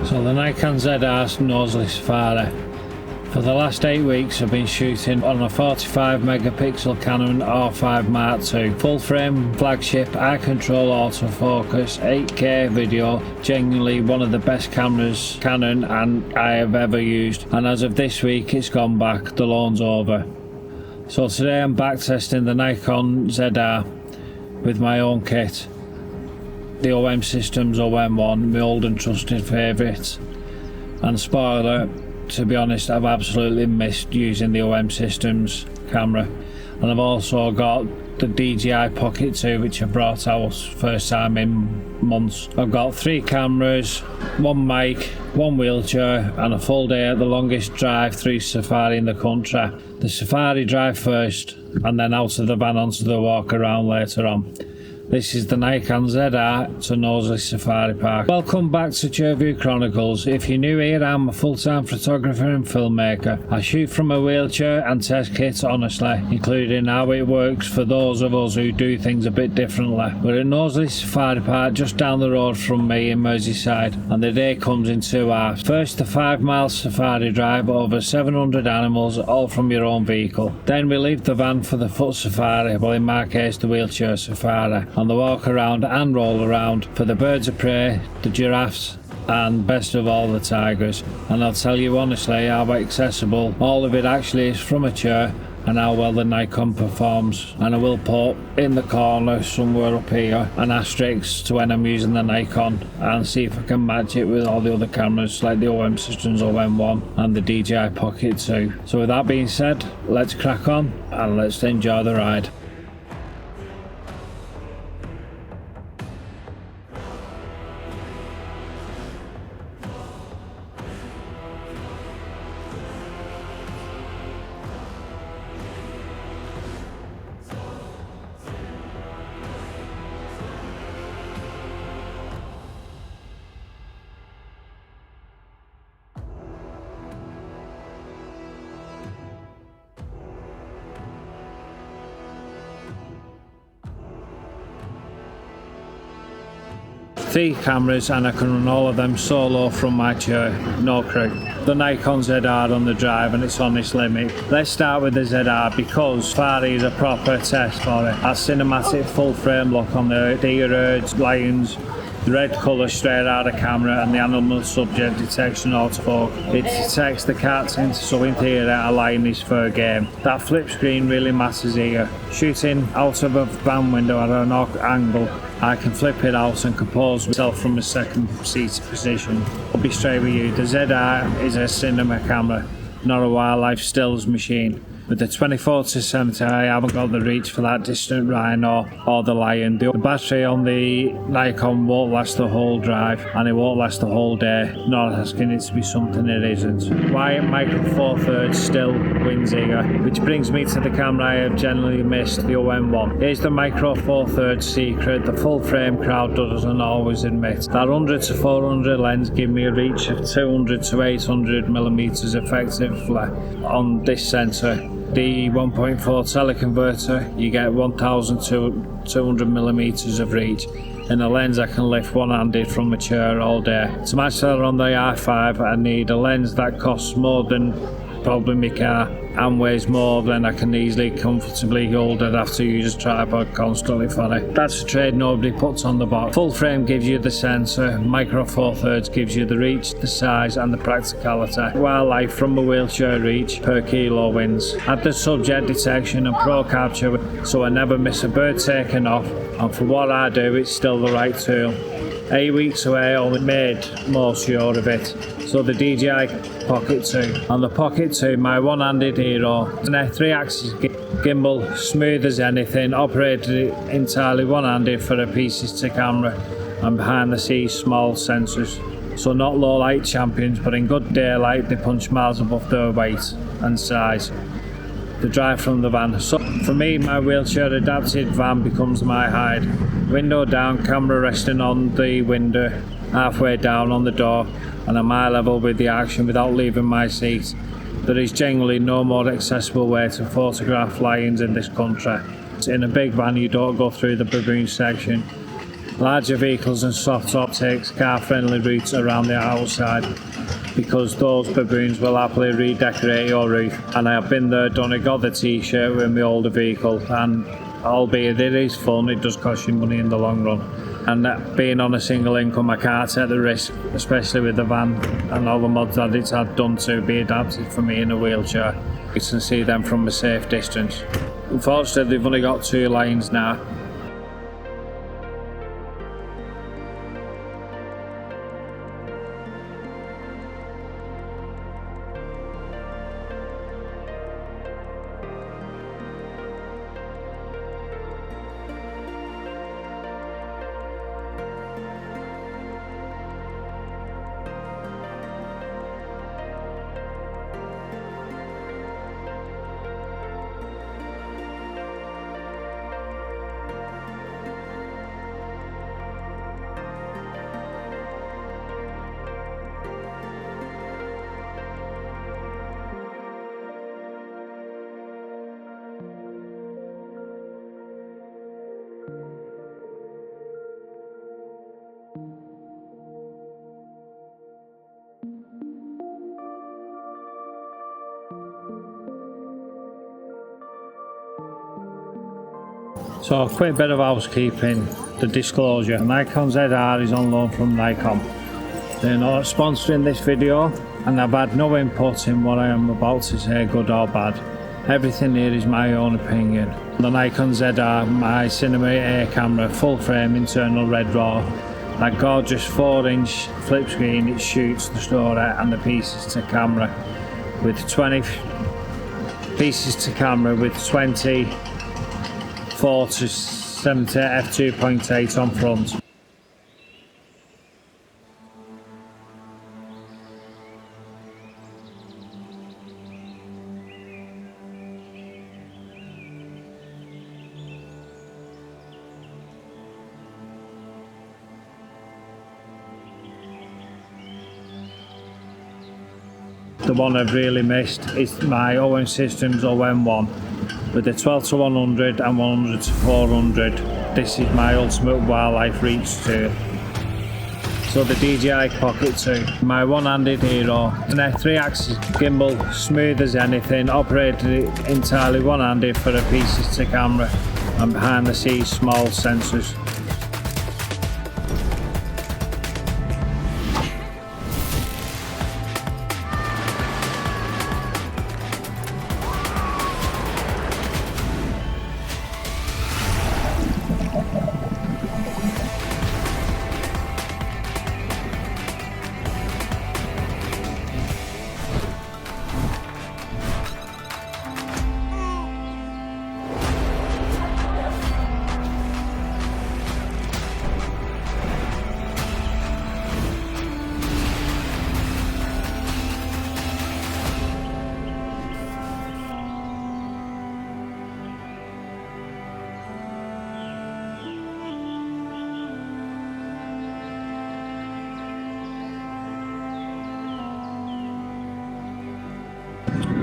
So the Nikon ZR Knowsley Safari. For the last 8 weeks I've been shooting on a 45 megapixel Canon R5 Mark II. Full frame flagship, eye control autofocus, 8K video, genuinely one of the best cameras Canon and I have ever used, and as of this week it's gone back, the loan's over. So today I'm back testing the Nikon ZR with my own kit. The OM Systems OM1, my old and trusted favourite. And spoiler, to be honest, I've absolutely missed using the OM Systems camera. And I've also got the DJI Pocket 2, which I brought out first time in months. I've got 3 cameras, 1 mic, 1 wheelchair and a full day at the longest drive through safari in the country. The safari drive first and then out of the van onto the walk around later on. This is the Nikon ZR to Knowsley Safari Park. Welcome back to Cherview Chronicles. If you're new here, I'm a full-time photographer and filmmaker. I shoot from a wheelchair and test kits honestly, including how it works for those of us who do things a bit differently. We're at Knowsley Safari Park just down the road from me in Merseyside, and the day comes in 2 halves. First, the 5-mile safari drive over 700 animals, all from your own vehicle. Then we leave the van for the foot safari, well in my case the wheelchair safari, on the walk around and roll around for the birds of prey, the giraffes and best of all the tigers. And I'll tell you honestly how accessible all of it actually is from a chair and how well the Nikon performs. And I will put in the corner somewhere up here an asterisk to when I'm using the Nikon and see if I can match it with all the other cameras like the OM Systems OM1 and the DJI Pocket 2. So with that being said, let's crack on and let's enjoy the ride. Three cameras and I can run all of them solo from my chair, no crew. The Nikon ZR on the drive and it's on its limit. Let's start with the ZR because Safari is a proper test for it. That cinematic full frame look on the deer, herds, lions, the red colour straight out of camera and the animal subject detection autofocus. It detects the cats so in theory a lion is fair game. That flip screen really matters here. Shooting out of a van window at an angle, I can flip it out and compose myself from a second seat position. I'll be straight with you, the ZR is a cinema camera, not a wildlife stills machine. With the 24-70 I haven't got the reach for that distant rhino or the lion. The battery on the Nikon won't last the whole drive and it won't last the whole day, not asking it to be something it isn't. Why Micro Four Thirds still wins here, which brings me to the camera I have generally missed, the OM1. Here's the Micro Four Thirds secret the full frame crowd doesn't always admit. That 100 to 400 lens gives me a reach of 200 to 800 millimeters effectively on this sensor. The 1.4 teleconverter, you get 1200 millimeters of reach. In a lens I can lift one-handed from a chair all day. To match that on the R5 I need a lens that costs more than probably my car and weighs more than I can easily comfortably hold. I'd have to use a tripod constantly for it. That's a trade nobody puts on the box. Full frame gives you the sensor, Micro Four Thirds gives you the reach, the size and the practicality. Wildlife from a wheelchair reach per kilo wins. Add the subject detection and pro capture so I never miss a bird taken off, and for what I do it's still the right tool. 8 weeks away, only made more sure of it. So the DJI Pocket 2. On the Pocket 2, my one-handed hero. An F3-axis gimbal, smooth as anything, operated entirely one-handed for the pieces to camera and behind-the-scenes small sensors. So not low-light champions, but in good daylight they punch miles above their weight and size. The drive from the van. So for me, my wheelchair adapted van becomes my hide. Window down, camera resting on the window, halfway down on the door, and I'm eye level with the action without leaving my seat. There is generally no more accessible way to photograph lions in this country. In a big van you don't go through the baboon section. Larger vehicles and soft top takes car-friendly routes around the outside because those baboons will happily redecorate your roof. And I have been there, done it, got the t-shirt with my older vehicle, and albeit it is fun, it does cost you money in the long run. And that being on a single income, I can't take the risk, especially with the van and all the mods that it's had done to be adapted for me in a wheelchair. You can see them from a safe distance. Unfortunately, they've only got 2 lanes now. So a quick bit of housekeeping, the disclosure. Nikon ZR is on loan from Nikon. They're not sponsoring this video and I've had no input in what I am about to say, good or bad. Everything here is my own opinion. The Nikon ZR, my cinema camera, full frame internal red raw. That gorgeous 4-inch flip screen, it shoots the story and the pieces to camera with 20 pieces to camera with 20 4-70 f2.8 on front. The one I've really missed is my OM Systems OM1 with the 12-100 and 100-400. This is my ultimate wildlife reach tool. So the DJI Pocket 2, my one-handed hero, an F3-axis gimbal, smooth as anything, operated entirely one-handed for the pieces to camera and behind the scenes small sensors.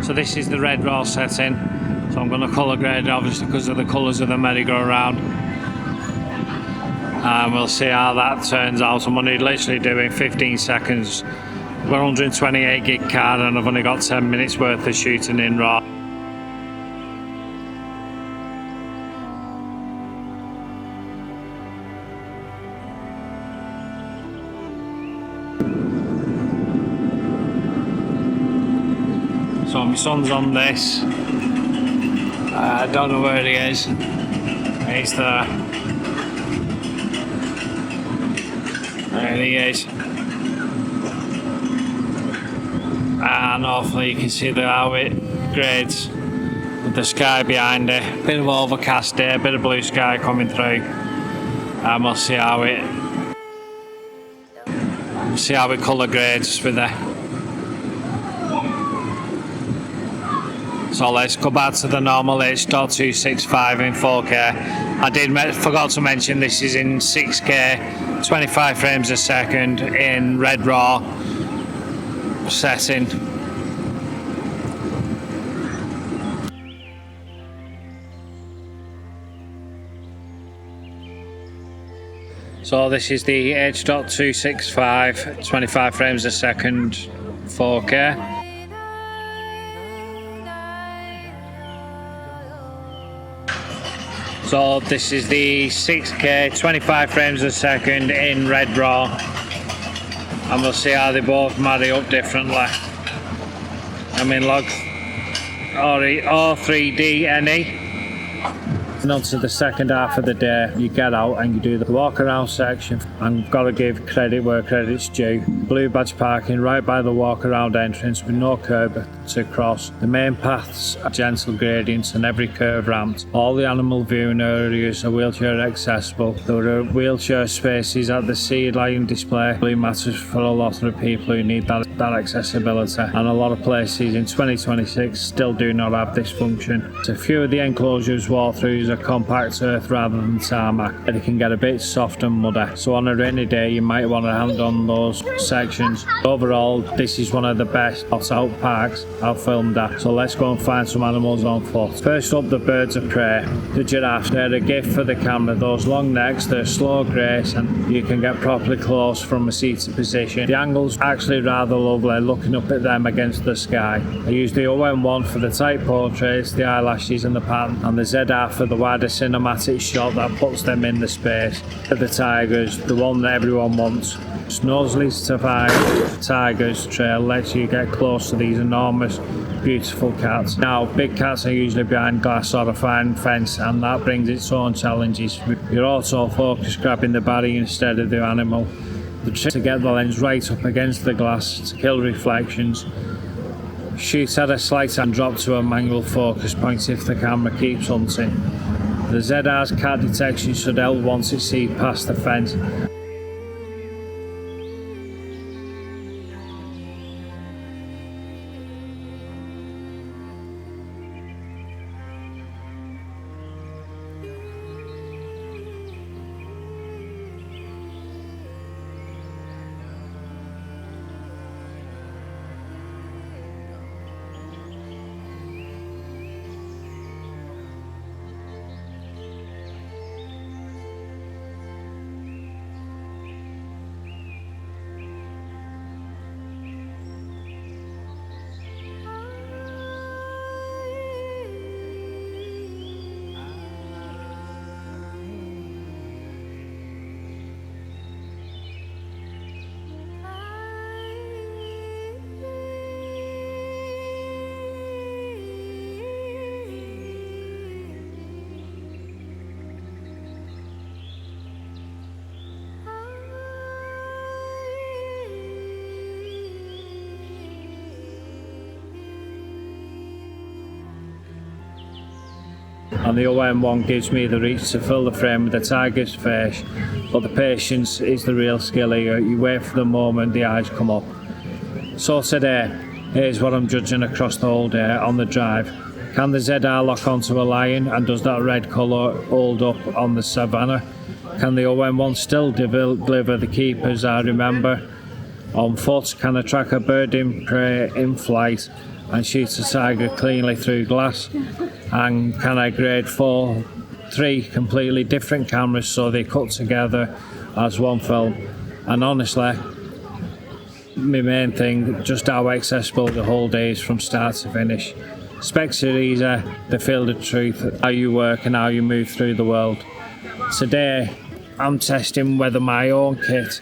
So this is the red raw setting, so I'm going to colour grade it obviously because of the colours of the merry-go-round, and we'll see how that turns out. I'm only literally doing 15 seconds. We're 128 gig card and I've only got 10 minutes worth of shooting in raw. So my son's on this. I don't know where he is. He's there. There he is. And hopefully you can see how it grades with the sky behind it. Bit of overcast day, bit of blue sky coming through. And we'll see how it colour grades with it. So let's go back to the normal H.265 in 4K. I forgot to mention this is in 6K, 25 frames a second in red raw setting. So this is the H.265 25 frames a second 4K. So this is the 6K 25 frames a second in red raw, and we'll see how they both marry up differently. I'm in log R3D NE. And on to the second half of the day, you get out and you do the walk around section, and got to give credit where credit's due. Blue badge parking right by the walk around entrance with no curb to cross. The main paths are gentle gradients and every curve ramped. All the animal viewing areas are wheelchair accessible. There are wheelchair spaces at the seed line display. Really matters for a lot of people who need that accessibility, and a lot of places in 2026 still do not have this function. So a few of the enclosures walkthroughs are compact earth rather than tarmac, and it can get a bit soft and muddy, so on a rainy day you might want to hand on those sections. Overall, this is one of the best out parks I've filmed at, so let's go and find some animals on foot. First up, the birds of prey, the giraffes. They're a gift for the camera. Those long necks, they're slow grace, and you can get properly close from a seated position. The angle's actually rather lovely looking up at them against the sky. I use the OM1 for the tight portraits, the eyelashes and the pattern, and the ZR for the wider cinematic shot that puts them in the space. For the tigers, the one that everyone wants. Knowsley Safari Tigers trail lets you get close to these enormous, beautiful cats. Now, big cats are usually behind glass or a fine fence, and that brings its own challenges. You're autofocus grabbing the barrier instead of the animal. The trick to get the lens right up against the glass to kill reflections. Shoot at a slight and drop to a mangled focus point if the camera keeps hunting. The ZR's cat detection should help once it sees past the fence. And the OM1 gives me the reach to fill the frame with the tiger's face, but the patience is the real skill here. You wait for the moment the eyes come up. So today, here's what I'm judging across the whole day on the drive. Can the ZR lock onto a lion, and does that red colour hold up on the savannah? Can the OM1 still deliver the keepers I remember? On foot, can I track a bird in prey in flight and shoot a tiger cleanly through glass? And can I grade 3 completely different cameras so they cut together as one film? And honestly, my main thing, just how accessible the whole day is from start to finish. Specs are easy, the field of truth, how you work and how you move through the world. Today, I'm testing whether my own kit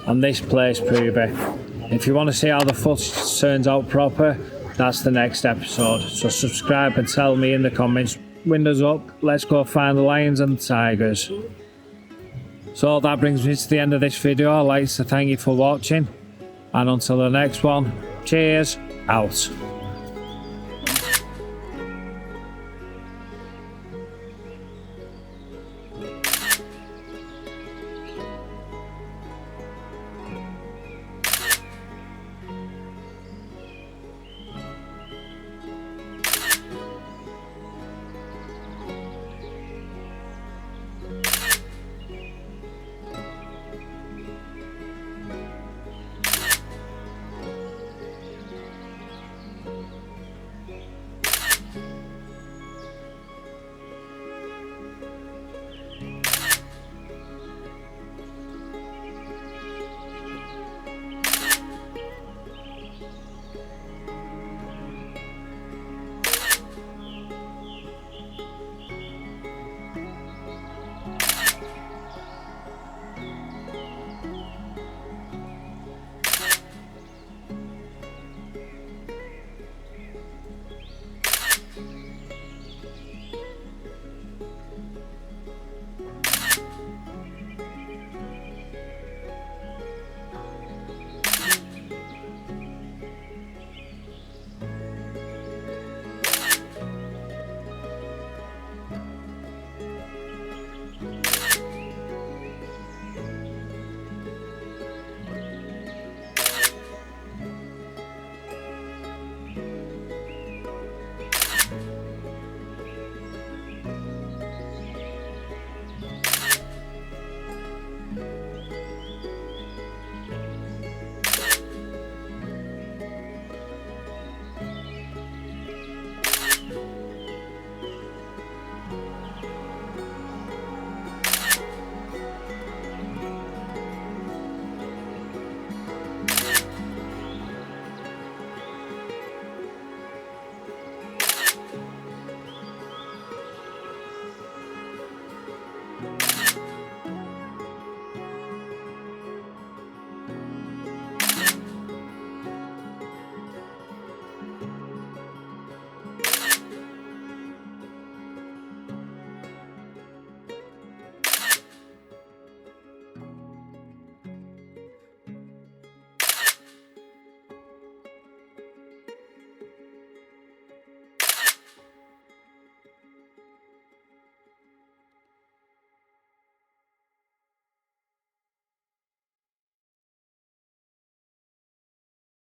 and this place prove it. If you want to see how the footage turns out proper, that's the next episode. So subscribe and tell me in the comments. Windows up, let's go find the lions and the tigers. So that brings me to the end of this video. I'd like to thank you for watching, and until the next one, cheers, out.